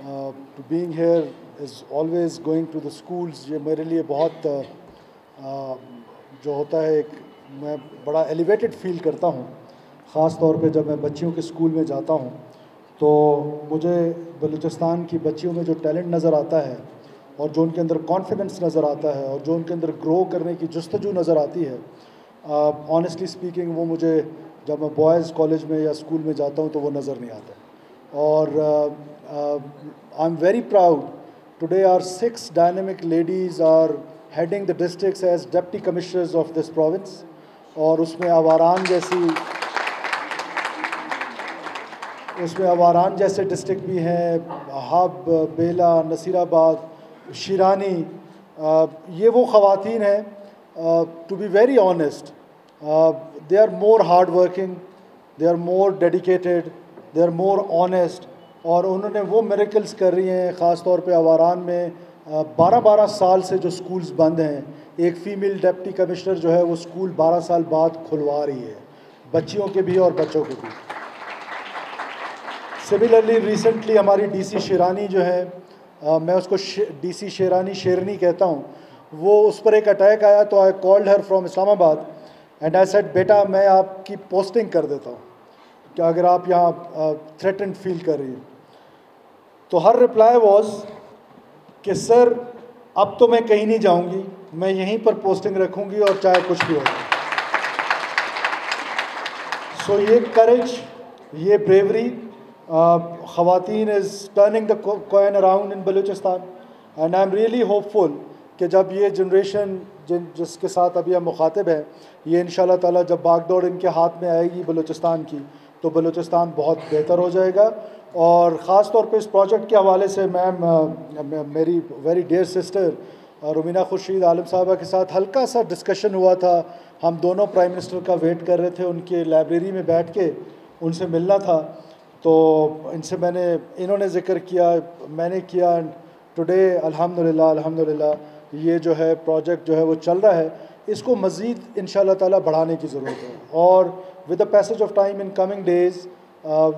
to being here is always going to the schools. ये मेरे लिए बहुत जो होता है एक मैं बड़ा एलिवेटेड फील करता हूँ, ख़ास तौर पे जब मैं बच्चियों के स्कूल में जाता हूँ तो मुझे बलूचिस्तान की बच्चियों में जो टैलेंट नज़र आता है और जो उनके अंदर कॉन्फिडेंस नज़र आता है और जो उनके अंदर ग्रो करने की जुस्तजू नज़र आती है, ऑनेस्टली स्पीकिंग वो मुझे जब मैं बॉयज़ कॉलेज में या स्कूल में जाता हूँ तो वो नज़र नहीं आता. और I am very proud today our 6 dynamic ladies are heading the districts as deputy commissioners of this province. और उसमें आवारान जैसे डिस्ट्रिक्ट भी हैं, हब, बेला, नसीराबाद, शिरानी. ये वो ख़वातीन हैं, to be very honest, they are more hard working, they are more dedicated, they are more honest. और उन्होंने वो मिरेकल्स कर रही हैं. ख़ास तौर पे आवारान में 12-12 साल से जो स्कूल्स बंद हैं, एक फ़ीमेल डिप्टी कमिश्नर जो है वो स्कूल 12 साल बाद खुलवा रही है, बच्चियों के भी और बच्चों के भी. सिमिलरली रिसेंटली हमारी डीसी शेरानी जो है, मैं उसको डीसी शेरनी कहता हूँ, वो उस पर एक अटैक आया तो I called her from Islamabad and I said बेटा मैं आपकी पोस्टिंग कर देता हूँ कि अगर आप यहाँ थ्रेटेंड फील कर रही हैं. तो हर रिप्लाई वाज कि सर अब तो मैं कहीं नहीं जाऊँगी, मैं यहीं पर पोस्टिंग रखूँगी और चाहे कुछ भी हो. सो ये करेज, ये ब्रेवरी, ख़वातीन is turning the coin around in Balochistan. And I am really hopeful कि जब ये जनरेशन जिसके साथ अभी हम मुखातिब हैं, ये इंशाल्लाह ताला जब बागडोर इनके हाथ में आएगी बलूचिस्तान की, तो बलूचिस्तान बहुत बेहतर हो जाएगा. और ख़ास तौर पे इस प्रोजेक्ट के हवाले से मैम मेरी very dear sister Rumina Khurshid Alam साहबा के साथ हल्का सा डिस्कशन हुआ था. हम दोनों प्राइम मिनिस्टर का वेट कर रहे थे, उनके लाइब्रेरी में बैठ के उनसे मिलना था. तो इन्होंने ज़िक्र किया, मैंने किया. टुडे अल्हम्दुलिल्लाह ये जो है प्रोजेक्ट जो है वो चल रहा है. इसको मज़ीद इंशाल्लाह ताला बढ़ाने की ज़रूरत है. और with the passage of time in coming days,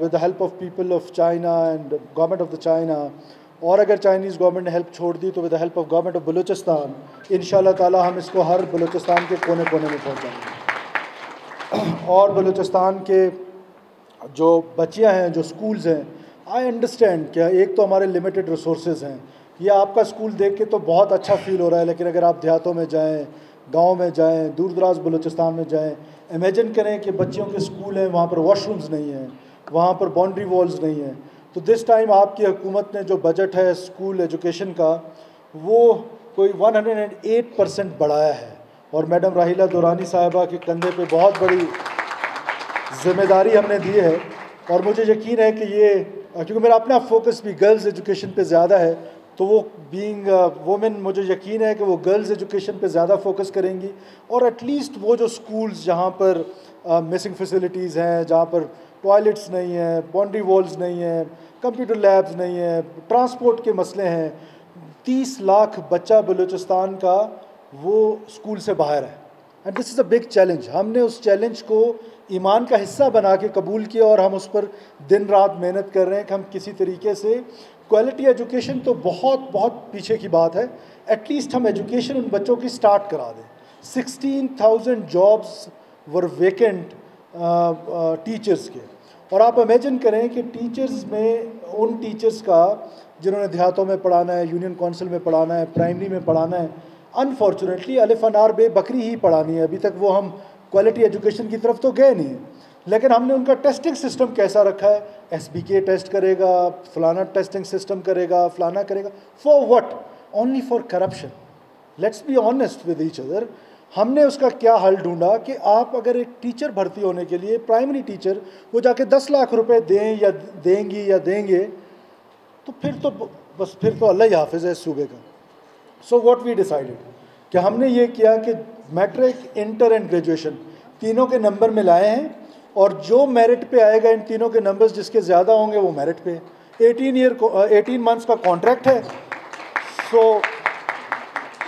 with the help of people of China and government of the China, और अगर चाइनीज़ गवर्नमेंट ने हेल्प छोड़ दी तो with the help of government of Balochistan इंशाल्लाह ताला हम इसको हर बलूचिस्तान के कोने कोने में पहुँचाएंगे. और बलूचिस्तान के जो बच्चियाँ हैं, जो स्कूल्स हैं, आई अंडरस्टैंड कि एक तो हमारे लिमिटेड रिसोर्सेज हैं. ये आपका स्कूल देख के तो बहुत अच्छा फील हो रहा है, लेकिन अगर आप देहातों में जाएं, गांव में जाएं, दूर दराज बलूचिस्तान में जाएं, इमेजिन करें कि बच्चियों के स्कूल हैं, वहाँ पर वॉशरूम्स नहीं हैं, वहाँ पर बाउंड्री वॉल्स नहीं हैं. तो दिस टाइम आपकी हुकूमत ने जो बजट है स्कूल एजुकेशन का, वो कोई 108% बढ़ाया है. और मैडम राहिला दुरानी साहिबा के कंधे पे बहुत बड़ी ज़िम्मेदारी हमने दी है. और मुझे यकीन है कि ये, क्योंकि मेरा अपना फोकस भी गर्ल्स एजुकेशन पे ज़्यादा है, तो वो बीइंग वुमेन मुझे यकीन है कि वो गर्ल्स एजुकेशन पे ज़्यादा फोकस करेंगी. और एटलीस्ट वो जो स्कूल्स जहाँ पर मिसिंग फैसिलिटीज़ हैं, जहाँ पर टॉयलेट्स नहीं हैं, बाउंड्री वॉल्स नहीं हैं, कंप्यूटर लैब्स नहीं हैं, ट्रांसपोर्ट के मसले हैं, 30 लाख बच्चा बलूचिस्तान का वो स्कूल से बाहर है. And this is a big challenge. हमने उस चैलेंज को ईमान का हिस्सा बना के कबूल किया और हम उस पर दिन रात मेहनत कर रहे हैं कि हम किसी तरीके से क्वालिटी एजुकेशन तो बहुत बहुत पीछे की बात है, एटलीस्ट हम एजुकेशन उन बच्चों की स्टार्ट करा दें. 16,000 जॉब्स वर वेकेंट टीचर्स के. और आप इमेजिन करें कि टीचर्स में, उन टीचर्स का जिन्होंने देहातों में पढ़ाना है, यूनियन काउंसिल में पढ़ाना है, प्राइमरी में पढ़ाना है, अनफॉर्चुनेटली अलिफ अनार बे बकरी ही पढ़ानी है. अभी तक वो हम क्वालिटी एजुकेशन की तरफ तो गए नहीं. लेकिन हमने उनका टेस्टिंग सिस्टम कैसा रखा है, SBK टेस्ट करेगा, फलाना टेस्टिंग सिस्टम करेगा, फलाना करेगा. For what? Only for corruption. Let's be honest with each other. हमने उसका क्या हल ढूंढा कि आप अगर एक टीचर भर्ती होने के लिए, प्राइमरी टीचर, वो जाके 10 लाख रुपए दें या देंगी या देंगे, तो फिर तो अल्लाह ही हाफिज़ है इस सूबे का. सो व्हाट वी डिसाइडेड कि हमने ये किया कि मैट्रिक, इंटर एंड ग्रेजुएशन तीनों के नंबर में लाए हैं. और जो मेरिट पे आएगा, इन तीनों के नंबर्स जिसके ज़्यादा होंगे वो मेरिट पे. 18 मंथ्स का कॉन्ट्रैक्ट है. सो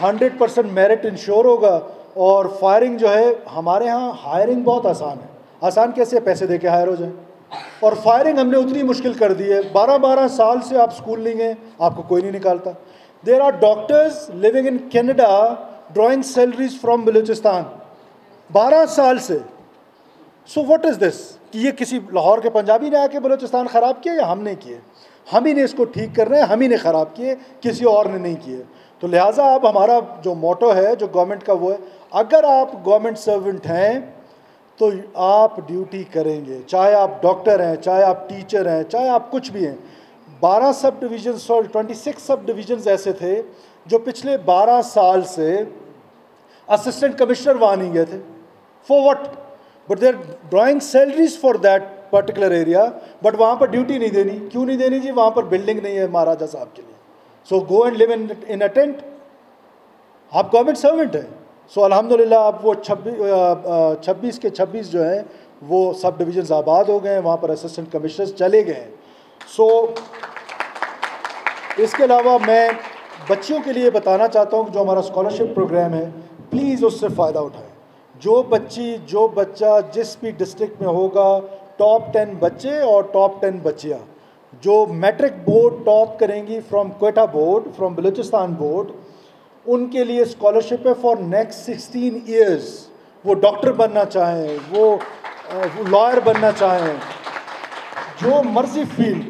100% मेरिट इंश्योर होगा. और फायरिंग जो है, हमारे यहाँ हायरिंग बहुत आसान है. आसान कैसे? पैसे दे के हायर हो जाए. और फायरिंग हमने उतनी मुश्किल कर दी है, 12-12 साल से आप स्कूल नहीं गए, आपको कोई नहीं निकालता। There are doctors living in Canada drawing salaries from Balochistan 12 साल से। सो व्हाट इज़ दिस कि ये किसी लाहौर के पंजाबी ने आके बलूचिस्तान ख़राब किया या हमने किए? हम ही ने इसको ठीक कर रहे हैं, हम ही ने ख़राब किए, किसी और ने नहीं किए। तो लिहाजा अब हमारा जो मोटो है जो गवर्नमेंट का वो है, अगर आप गवर्नमेंट सर्वेंट हैं तो आप ड्यूटी करेंगे, चाहे आप डॉक्टर हैं, चाहे आप टीचर हैं, चाहे आप कुछ भी हैं। 12 सब डिवीजन्स और 26 सब डिवीजन्स ऐसे थे जो पिछले 12 साल से असिस्टेंट कमिश्नर वहाँ नहीं गए थे। For what? But they are drawing salaries for that particular area, but वहाँ पर ड्यूटी नहीं देनी। क्यों नहीं देनी जी? वहाँ पर बिल्डिंग नहीं है महाराजा साहब के लिए। So go and live in a tent. आप गवर्नमेंट सर्वेंट हैं। सो अल्हम्दुलिल्लाह आप वो 26 के 26 जो हैं वो सब डिवीजन्स आबाद हो गए हैं, वहाँ पर असिस्टेंट कमिश्नर्स चले गए हैं। सो इसके अलावा मैं बच्चियों के लिए बताना चाहता हूँ कि जो हमारा स्कॉलरशिप प्रोग्राम है, प्लीज़ उससे फ़ायदा उठाएं। जो बच्चा जिस भी डिस्ट्रिक्ट में होगा, टॉप 10 बच्चे और टॉप 10 बच्चियाँ जो मैट्रिक बोर्ड टॉप करेंगी from Quetta board, from Balochistan board, उनके लिए स्कॉलरशिप है फॉर नेक्स्ट 16 ईयर्स। वो डॉक्टर बनना चाहें, वो लॉयर बनना चाहें, जो मर्जी फील्ड,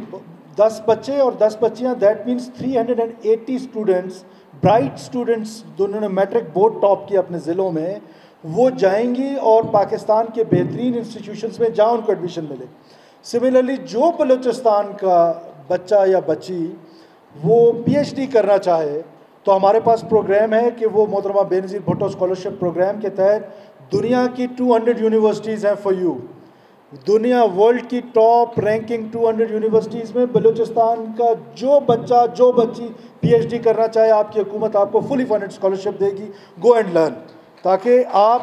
10 बच्चे और 10 बच्चियाँ, that means 380 students, bright students जिन्होंने मैट्रिक बोर्ड टॉप किया अपने ज़िलों में, वो जाएंगी और पाकिस्तान के बेहतरीन इंस्टीट्यूशंस में जहाँ उनको एडमिशन मिले। सिमिलरली जो बलूचिस्तान का बच्चा या बच्ची वो PhD करना चाहे तो हमारे पास प्रोग्राम है कि वो मोहतरमा बेनज़ीर भुट्टो स्कॉलरशिप प्रोग्राम के तहत दुनिया की 200 यूनिवर्सिटीज़ हैं फॉर यू। दुनिया वर्ल्ड की टॉप रैंकिंग 200 यूनिवर्सिटीज़ में बलूचिस्तान का जो बच्चा जो बच्ची PhD करना चाहे, आपकी हुकूमत आपको फुली फंडेड स्कॉलरशिप देगी। गो एंड लर्न, ताकि आप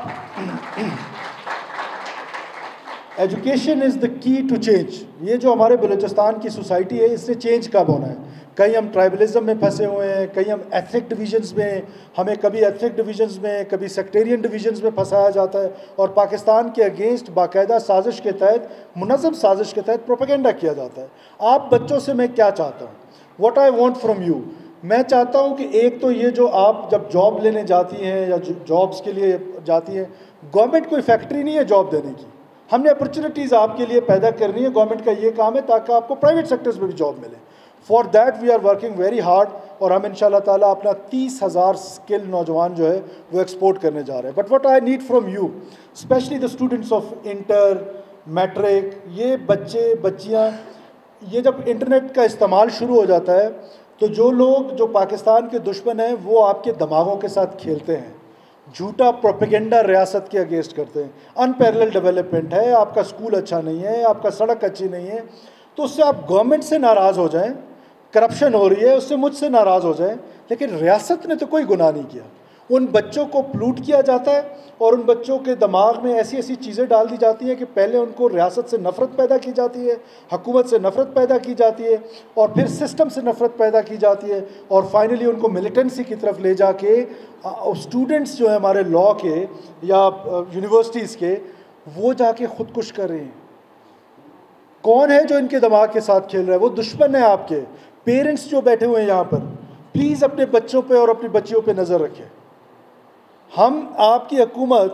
education is the key to change. ये जो हमारे बलूचिस्तान की सोसाइटी है, इससे चेंज कब होना है? कहीं हम ट्राइबलिज्म में फंसे हुए हैं, कहीं हम एथनिक डिवीजन्स में, हमें कभी एथनिक डिवीजन्स में, कभी सेक्टेरियन डिवीजन्स में फंसाया जाता है और पाकिस्तान के अगेंस्ट बाकायदा साजिश के तहत, मुनज़्ज़म साजिश के तहत प्रोपेगेंडा किया जाता है। आप बच्चों से मैं क्या चाहता हूँ, what I want from you, मैं चाहता हूँ कि एक तो ये जो आप जब जॉब लेने जाती हैं या जॉब्स के लिए जाती हैं, गवर्नमेंट कोई फैक्ट्री नहीं है जॉब देने की, हमने अपॉर्चुनिटीज़ आपके लिए पैदा करनी है। गवर्नमेंट का ये काम है ताकि आपको प्राइवेट सेक्टर्स में भी जॉब मिले। For that we are working very hard और हम इंशाल्लाह ताला अपना 30,000 स्किल नौजवान जो है वो एक्सपोर्ट करने जा रहे हैं। But what I need from you, specially the students of inter matric, ये बच्चे बच्चियाँ, ये जब इंटरनेट का इस्तेमाल शुरू हो जाता है तो जो लोग जो पाकिस्तान के दुश्मन हैं वो आपके दिमागों के साथ खेलते हैं, झूठा प्रोपेगेंडा रियासत के अगेंस्ट करते हैं। अनपैरेलल डेवलपमेंट है, आपका स्कूल अच्छा नहीं है, आपका सड़क अच्छी नहीं है, तो उससे आप गवर्नमेंट से नाराज़ हो जाएं, करप्शन हो रही है उससे मुझसे नाराज़ हो जाएं, लेकिन रियासत ने तो कोई गुनाह नहीं किया। उन बच्चों को प्लूट किया जाता है और उन बच्चों के दिमाग में ऐसी ऐसी चीज़ें डाल दी जाती हैं कि पहले उनको रियासत से नफ़रत पैदा की जाती है, हुकूमत से नफ़रत पैदा की जाती है और फिर सिस्टम से नफ़रत पैदा की जाती है और फाइनली उनको मिलिटेंसी की तरफ ले जाके स्टूडेंट्स जो हैं हमारे लॉ के या यूनिवर्सिटीज़ के, वो जाके खुदकुश कर रहे हैं। कौन है जो इनके दिमाग के साथ खेल रहा है? वो दुश्मन है आपके। पेरेंट्स जो बैठे हुए हैं यहाँ पर, प्लीज़ अपने बच्चों पे और अपनी बच्चियों पे नज़र रखें। हम आपकी हुकूमत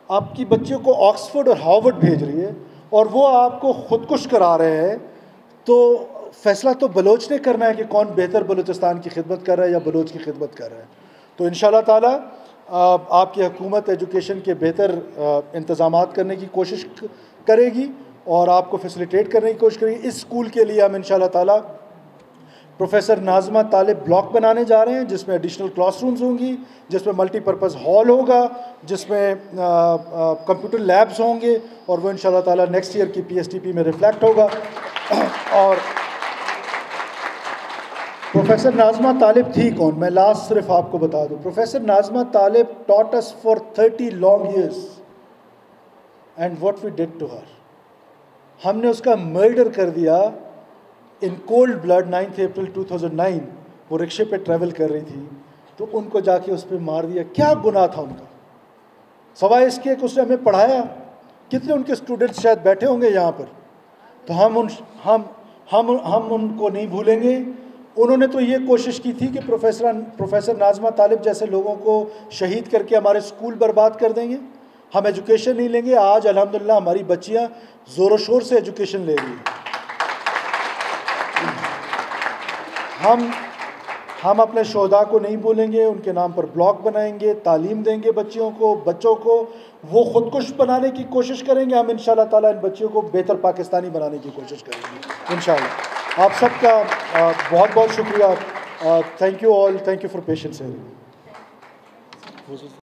आपकी बच्चियों को ऑक्सफोर्ड और हार्वर्ड भेज रही है और वो आपको खुदकुश करा रहे हैं, तो फ़ैसला तो बलोच ने करना है कि कौन बेहतर बलूचिस्तान की खिदमत कर रहा है या बलोच की खिदमत कर रहा है। तो इंशाल्लाह ताला आपकी हुकूमत एजुकेशन के बेहतर इंतज़ामात करने की कोशिश करेगी और आपको फैसिलिटेट करने की कोशिश करेगी। इस स्कूल के लिए हम इंशाल्लाह ताला प्रोफेसर नाज़मा तालिब ब्लॉक बनाने जा रहे हैं, जिसमें एडिशनल क्लासरूम्स होंगी, जिसमें मल्टीपर्पज़ हॉल होगा, जिसमें कंप्यूटर लैब्स होंगे और वो इंशाल्लाह ताला नेक्स्ट ईयर की PSTP में रिफ्लेक्ट होगा। और प्रोफेसर नाज़मा तालिब थी कौन, मैं लास्ट सिर्फ आपको बता दूँ। Professor Nazma Talib taught us for 30 long years and what we did to her, हमने उसका मर्डर कर दिया इन कोल्ड ब्लड। 9 अप्रैल 2009 वो रिक्शे पे ट्रैवल कर रही थी तो उनको जाके उस पर मार दिया। क्या गुनाह था उनका, सवाए इसके कि उसने हमें पढ़ाया। कितने उनके स्टूडेंट्स शायद बैठे होंगे यहाँ पर, तो हम उनको नहीं भूलेंगे। उन्होंने तो ये कोशिश की थी कि प्रोफेसर नाज़मा तालिब जैसे लोगों को शहीद करके हमारे स्कूल बर्बाद कर देंगे, हम एजुकेशन नहीं लेंगे। आज अल्हम्दुलिल्लाह हमारी बच्चियां ज़ोरों शोर से एजुकेशन ले रही हैं। हम अपने शोधा को नहीं भूलेंगे, उनके नाम पर ब्लॉक बनाएंगे, तालीम देंगे बच्चों को वो खुदकुश बनाने की कोशिश करेंगे। हम इंशाअल्लाह ताला इन बच्चों को बेहतर पाकिस्तानी बनाने की कोशिश करेंगे इंशाअल्लाह। आप सबका बहुत बहुत शुक्रिया। Thank you all, thank you for patience.